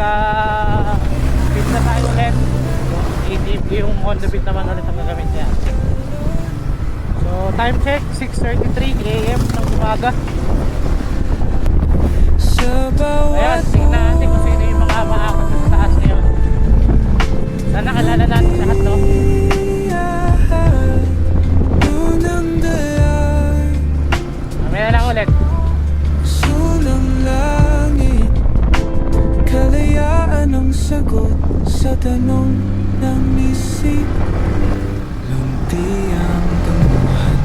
nasa pit na tayo ulit. Yung Honda Beat naman ulit ang gagamit niya. So time check 6:33 AM ng umaga. Ayan, tingnan natin kung sino yung mga maakot sa taas ngayon. Sana kalala natin lahat, no? Mamaya lang ulit. Sulang langit, kalayaan ang sagot sa tanong ng isip. Lunti ang damuhan,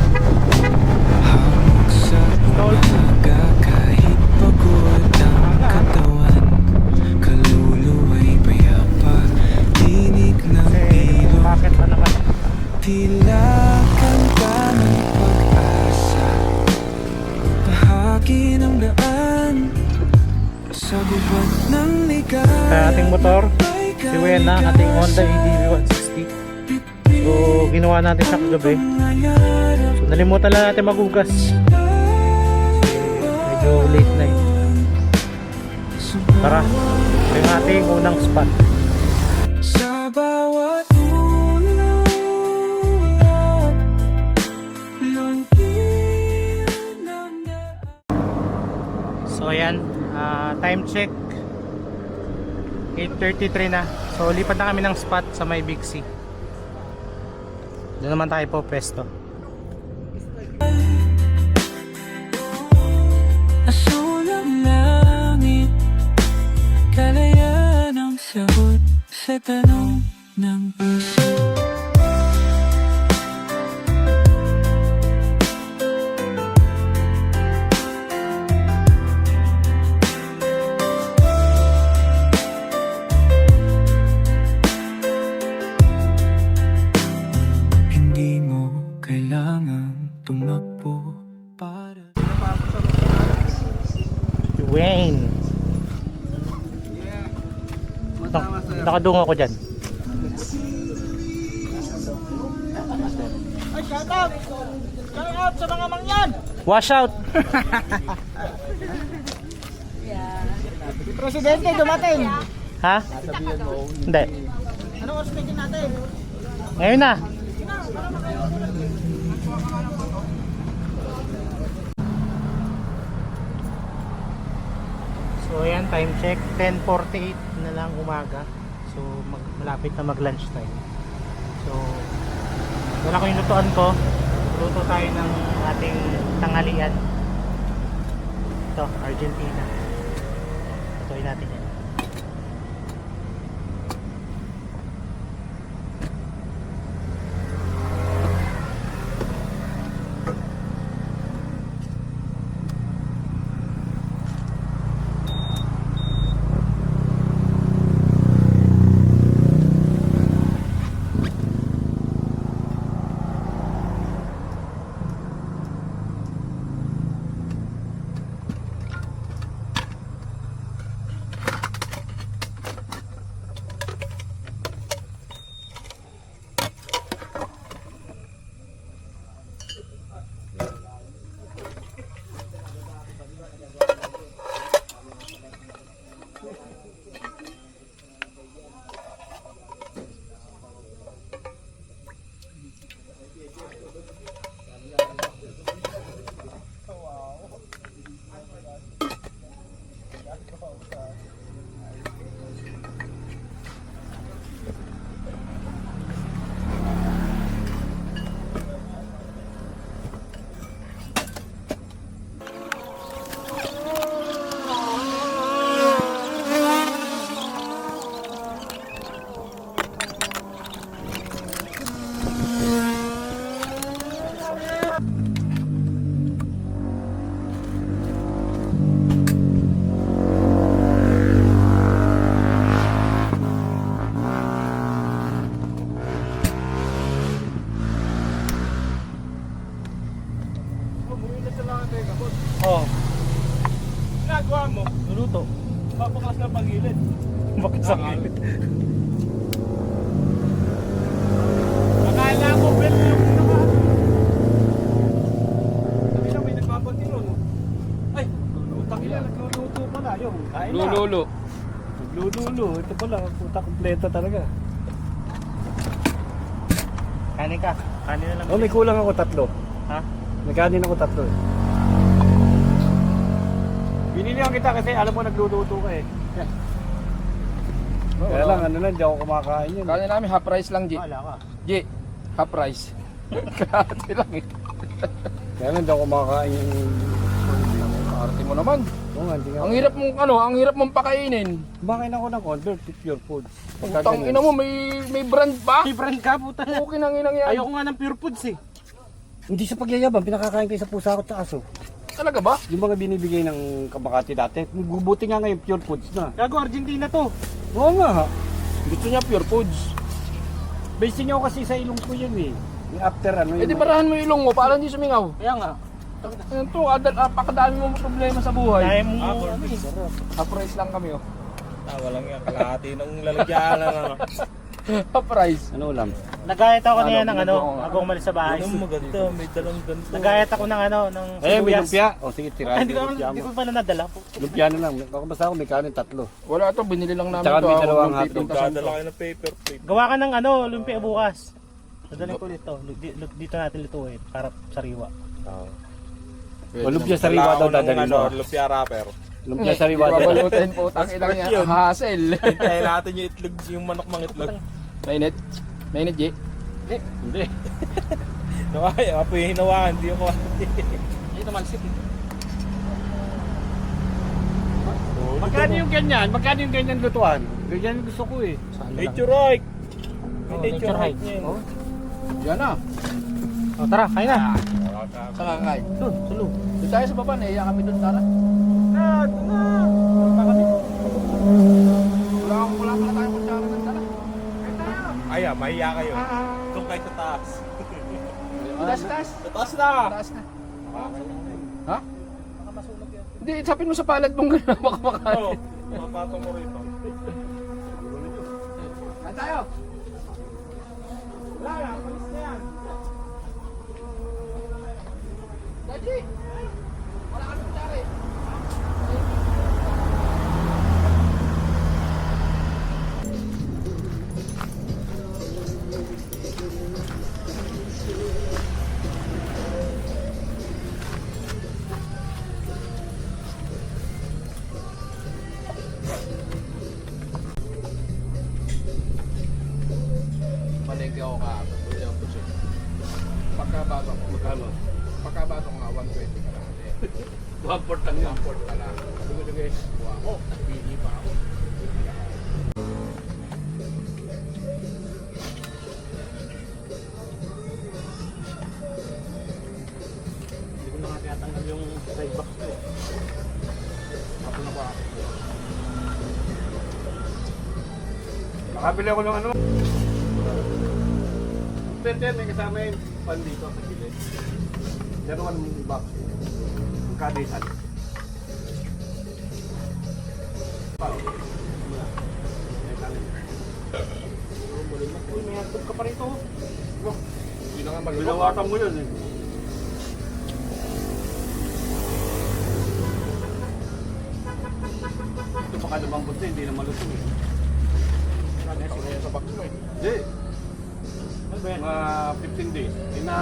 hamog sa umaga. Kahit pagod ang katawan, kaluluwa'y payapa. Dinig ng ilog, Bakit pa naman? tila kanta ng pag-asa. Bahagi ng daan sa gubat ng ligaw. Sa ating motor, si Wena, ating Honda ADV 160. So ginawa natin siya kagabi. So nalimutan lang natin maghugas. Medyo late na yun. Tara, ito yung ating unang spot. Sa bawat ulap, lungkit ng daan. So ayan, time check 8:33 na. So lipat na kami ng spot sa may Big C. Doon naman tayo po pwesto. Asulang langit, kalayaan ang sagot sa tanong ng puso. Hindi mo kailangan tumakbo para Wayne. Nakadungo ako dyan. Ay, shout out! Shout out sa mga mangyan! Wash out! Si Presidente dumating! Ha? Hindi. Anong oras tingin natin? Ngayon na. So ayan, time check 10:48 na lang umaga. So malapit na mag lunch time. So wala ko yung lutuan ko. Luto tayo ng ating tanghalian. Ito, Argentina. Lutuin natin yan. Oh, Ginagawa mo? luluto. Papakas na pagilid. Bakit sa gilid? Akala ko bel yung naka... Sabi na may nagbabati nun. Ay, utang ina, nagluluto pala yung. Kain na. Lululo. Nagluluto ulo. Ito pala, puta kompleto talaga. Kanin ka. Kanin na lang. Oh, may kulang ako 3. Ha? May kanin ako 3 eh. Binilihan kita kasi alam mo nagluluto ka eh. Kaya lang, ano lang, di ako kumakain yun. Kaya namin half price lang, G. Wala ka. G, half price. Kalahati lang eh. Kaya lang, di ako kumakain yung... Arte mo naman. Oo nga, hindi nga. Ang hirap mong ang hirap mong pakainin. Kumakain ako ng convert to pure food. Putang ina mo, may brand pa. Different ka, puta. Okay nang inang yan. Ayoko nga ng pure foods eh. Hindi sa pagyayabang, pinakakain kayo sa pusa ko at aso. Talaga ba? Yung mga binibigay ng Kamakati dati, bubuti nga ngayon pure foods na. Gago, Argentina to. Oo nga. Gusto niya pure foods. Basing ako kasi sa ilong ko yun eh. Yung after ano Eh di barahan mo yung ilong mo para hindi sumingaw. Kaya nga. Ito, apakadami mo problema sa buhay. Kaya mo ano eh. Half price lang kami oh. Tawa lang yan. Kalahati ng lalagyan na lang. Half price. Ano ulam? Nagayat ako na yan ng ano, Ano? ako umalis sa bahay. Anong maganda? May dalang ganito. Nagayat ako ng ano, ng Eh, may sibuyas. lumpia. O sige, tira. Hindi ko pa na nadala. Lumpia na lang. Ako basta ako may kanin 3. Wala ito, binili lang namin Tsaka ito. may ah, dalawang huwag hotdog. pipintasan Dadala to. kayo ng paper plate. Gawa ka ng ano, lumpia bukas. Dadalhin ko dito. Dito natin lutuin para sariwa. Pwede O lumpia naman. sariwa daw dadalhin ano, mo. lupia wrapper. Lumpia sariwa Hindi dadalhin. babalutin po, tangin lang yan. Hassle. Hintayin natin yung itlog, yung manok mang itlog. Mainit? Mainit, G? Hindi. Ay, apo yung hinawakan, hindi ako. Ito malsip. Magkano yung ganyan? Magkano yung ganyan lutuan? Ganyan yung gusto ko eh. Nature right. May Oh, nature nature right hike. niya yun. Oh. Yan na. O tara, kain na. Saan kakain? Doon, sulo. Doon tayo sa baba, naiya kami doon, tara. Wala pala tayong kutsara ng tara. Ay, mahiya kayo. Doon kayo sa taas. Taas, taas. Sa taas na! Taas na. Ha? Hindi, isapin mo sa palad mong gano'n, baka makain. Oo, mapatong mo rito. Kain tayo. Wala yan, malis na yan. Daddy! Wala kami kutsara eh. Malengke ako kahapon. Bili ako pusit. Pagkabago ako. Magkano? Pagkabago ko nga, 120 ka lang. 1/4 lang yan. 1/4 ka lang. Sige, kuha ako. Pili pa ako. Hindi ko na nga tinatanggal yung side box ko eh. Ako na ba? Nakabili ako ng ano. Pwede yan, may kasama yung pan dito sa gilid. Dalawan mong box. Magkano isa? Uy, may hotdog ka pa rito. Hindi na nga mag-iba. Binawatan mo yun eh. Ito baka lumambot na, hindi na malusog eh. Ito na yan sa box mo eh. Hindi. Ano ba yan? Mga 15 days. Ina...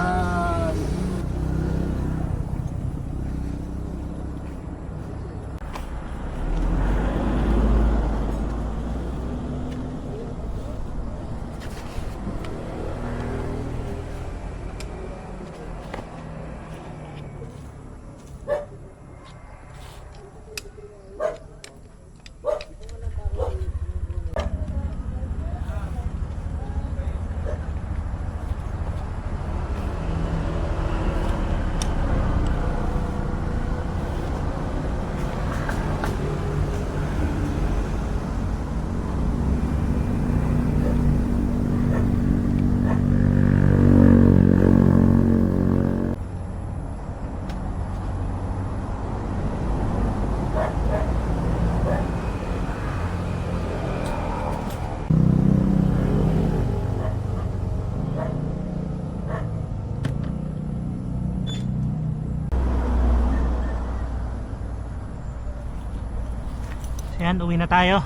Ayan, uwi na tayo.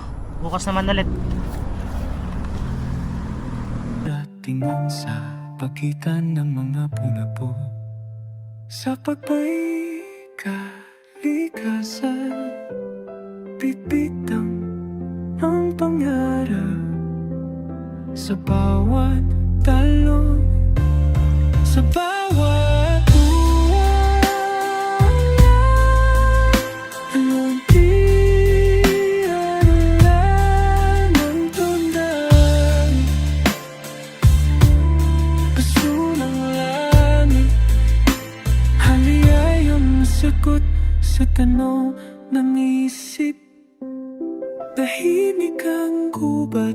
Bukas naman ulit. Datingan sa pagitan ng mga pulabo sa pagbay kalikasan, bibitang ang pangarap sa bawat talon, sa bawat buwan. Luntian ng tundan, paso ng langit, haliyayang sagot sa tanong ng isip. Tahimik ang gubat